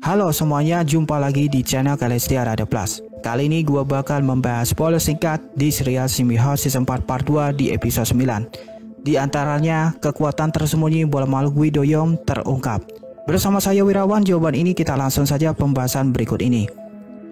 Halo semuanya, jumpa lagi di channel Kalestia Rada Plus. Kali ini gue bakal membahas spoiler singkat di serial Symbiote Season 4 Part 2 di episode 9. Di antaranya, kekuatan tersembunyi bola makhluk Guido Yom terungkap. Bersama saya Wirawan, jawaban ini kita langsung saja pembahasan berikut ini.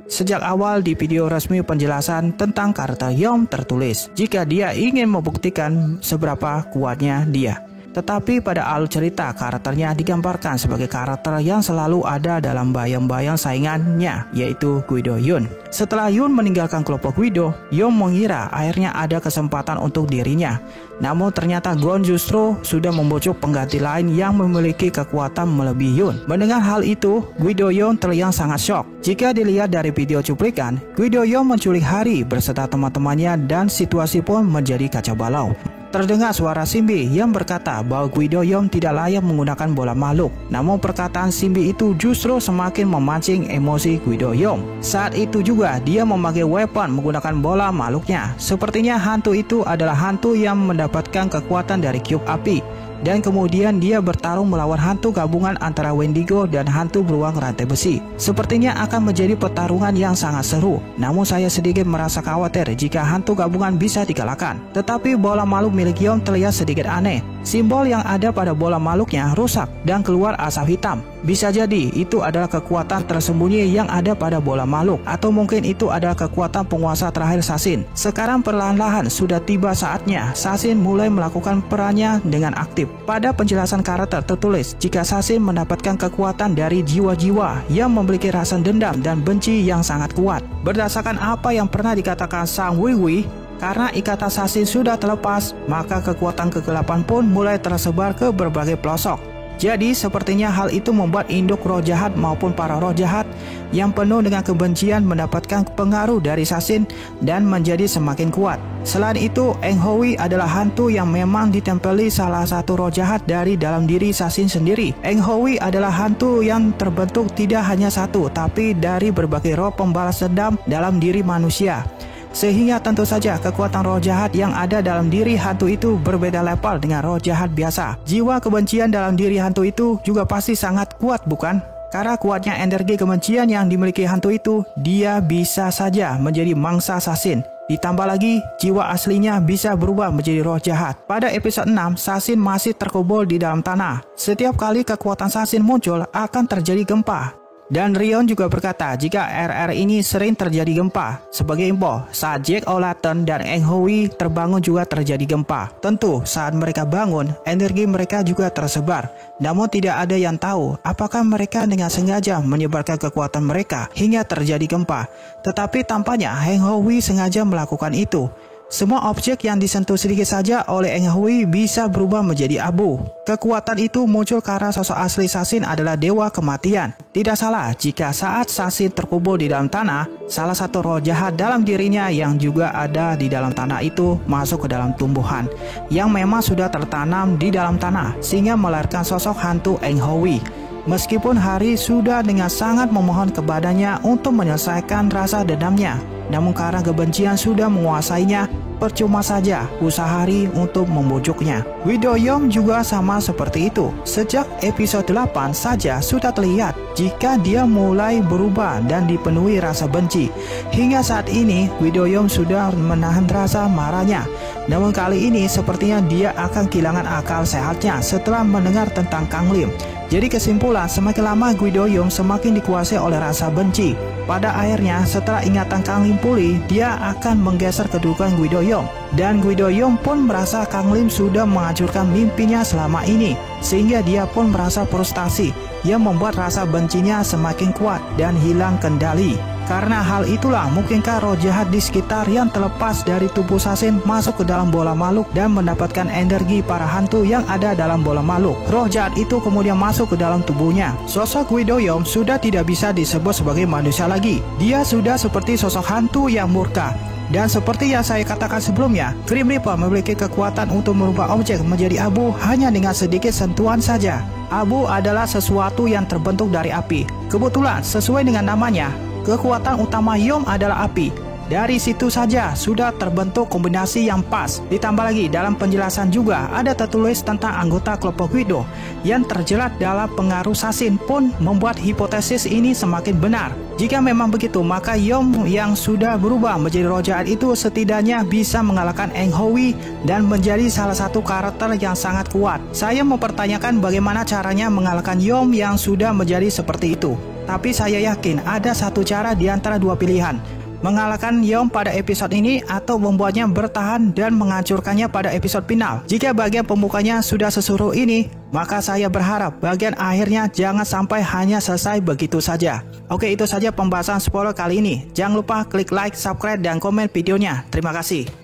Sejak awal di video resmi penjelasan tentang karakter Yom tertulis jika dia ingin membuktikan seberapa kuatnya dia. Tetapi pada alur cerita karakternya digambarkan sebagai karakter yang selalu ada dalam bayang-bayang saingannya, yaitu Guido Yun. Setelah Yun meninggalkan kelompok Guido, Yom mengira akhirnya ada kesempatan untuk dirinya. Namun ternyata Gon justru sudah membujuk pengganti lain yang memiliki kekuatan melebihi Yun. Mendengar hal itu, Guido Yun terlihat sangat shock. Jika dilihat dari video cuplikan, Guido Yun menculik Hari beserta teman-temannya dan situasi pun menjadi kacau balau. Terdengar suara Simbi yang berkata bahwa Guido Yom tidak layak menggunakan bola makhluk. Namun perkataan Simbi itu justru semakin memancing emosi Guido Yom. Saat itu juga dia memakai weapon menggunakan bola makhluknya. Sepertinya hantu itu adalah hantu yang mendapatkan kekuatan dari cube api. Dan kemudian dia bertarung melawan hantu gabungan antara Wendigo dan hantu beruang rantai besi. Sepertinya akan menjadi pertarungan yang sangat seru. Namun saya sedikit merasa khawatir jika hantu gabungan bisa dikalahkan. Tetapi bola makhluk milik Yom terlihat sedikit aneh. Simbol yang ada pada bola makhluknya rusak dan keluar asap hitam. Bisa jadi itu adalah kekuatan tersembunyi yang ada pada bola makhluk, atau mungkin itu adalah kekuatan penguasa terakhir Sasin. Sekarang perlahan-lahan sudah tiba saatnya Sasin mulai melakukan perannya dengan aktif. Pada penjelasan karakter tertulis jika Sasin mendapatkan kekuatan dari jiwa-jiwa yang memiliki rasa dendam dan benci yang sangat kuat. Berdasarkan apa yang pernah dikatakan Sang Wei, karena ikatan Sasin sudah terlepas, maka kekuatan kegelapan pun mulai tersebar ke berbagai pelosok. Jadi sepertinya hal itu membuat induk roh jahat maupun para roh jahat yang penuh dengan kebencian mendapatkan pengaruh dari Sasin dan menjadi semakin kuat. Selain itu, Eng Hui adalah hantu yang memang ditempeli salah satu roh jahat dari dalam diri Sasin sendiri. Eng Hui adalah hantu yang terbentuk tidak hanya satu, tapi dari berbagai roh pembalas dendam dalam diri manusia. Sehingga tentu saja kekuatan roh jahat yang ada dalam diri hantu itu berbeda level dengan roh jahat biasa. Jiwa kebencian dalam diri hantu itu juga pasti sangat kuat, bukan? Karena kuatnya energi kebencian yang dimiliki hantu itu, dia bisa saja menjadi mangsa Sasin. Ditambah lagi, jiwa aslinya bisa berubah menjadi roh jahat. Pada episode 6, Sasin masih terkubur di dalam tanah. Setiap kali kekuatan Sasin muncul, akan terjadi gempa. Dan Rion juga berkata jika RR ini sering terjadi gempa. Sebagai info, saat Jack O'Lantern dan Eng Hui terbangun juga terjadi gempa. Tentu saat mereka bangun, energi mereka juga tersebar. Namun tidak ada yang tahu apakah mereka dengan sengaja menyebarkan kekuatan mereka hingga terjadi gempa. Tetapi tampaknya Eng Hui sengaja melakukan itu. Semua objek yang disentuh sedikit saja oleh Eng Hui bisa berubah menjadi abu. Kekuatan itu muncul karena sosok asli Sasin adalah dewa kematian. Tidak salah jika saat Sasin terkubur di dalam tanah, salah satu roh jahat dalam dirinya yang juga ada di dalam tanah itu masuk ke dalam tumbuhan yang memang sudah tertanam di dalam tanah sehingga melahirkan sosok hantu Eng Hui. Meskipun Hari sudah dengan sangat memohon kepadanya untuk menyelesaikan rasa dendamnya, namun karena kebencian sudah menguasainya, percuma saja usaha Hari untuk membujuknya. Guido Yom juga sama seperti itu. Sejak episode 8 saja sudah terlihat jika dia mulai berubah dan dipenuhi rasa benci. Hingga saat ini Guido Yom sudah menahan rasa marahnya. Namun kali ini sepertinya dia akan kehilangan akal sehatnya setelah mendengar tentang Kang Lim. Jadi kesimpulan, semakin lama Guido Yom semakin dikuasai oleh rasa benci. Pada akhirnya setelah ingatan Kang Lim pulih, dia akan menggeser kedudukan Guido Yom. Dan Guido Yom pun merasa Kang Lim sudah menghancurkan mimpinya selama ini. Sehingga dia pun merasa frustasi yang membuat rasa bencinya semakin kuat dan hilang kendali. Karena hal itulah mungkinkah roh jahat di sekitar yang terlepas dari tubuh Sasin masuk ke dalam bola makhluk dan mendapatkan energi para hantu yang ada dalam bola makhluk. Roh jahat itu kemudian masuk ke dalam tubuhnya. Sosok Guido Yom sudah tidak bisa disebut sebagai manusia lagi. Dia sudah seperti sosok hantu yang murka. Dan seperti yang saya katakan sebelumnya, Grim Reaper memiliki kekuatan untuk merubah objek menjadi abu hanya dengan sedikit sentuhan saja. Abu adalah sesuatu yang terbentuk dari api. Kebetulan sesuai dengan namanya, kekuatan utama Yom adalah api. Dari situ saja sudah terbentuk kombinasi yang pas. Ditambah lagi dalam penjelasan juga ada tertulis tentang anggota kelompok Widow yang terjerat dalam pengaruh Sasin pun membuat hipotesis ini semakin benar. Jika memang begitu, maka Yom yang sudah berubah menjadi roh jahat itu setidaknya bisa mengalahkan Eng Howie dan menjadi salah satu karakter yang sangat kuat. Saya mempertanyakan bagaimana caranya mengalahkan Yom yang sudah menjadi seperti itu. Tapi saya yakin ada satu cara di antara dua pilihan. Mengalahkan Yom pada episode ini atau membuatnya bertahan dan menghancurkannya pada episode final. Jika bagian pembukanya sudah sesuruh ini, maka saya berharap bagian akhirnya jangan sampai hanya selesai begitu saja. Oke, itu saja pembahasan spoiler kali ini. Jangan lupa klik like, subscribe, dan komen videonya. Terima kasih.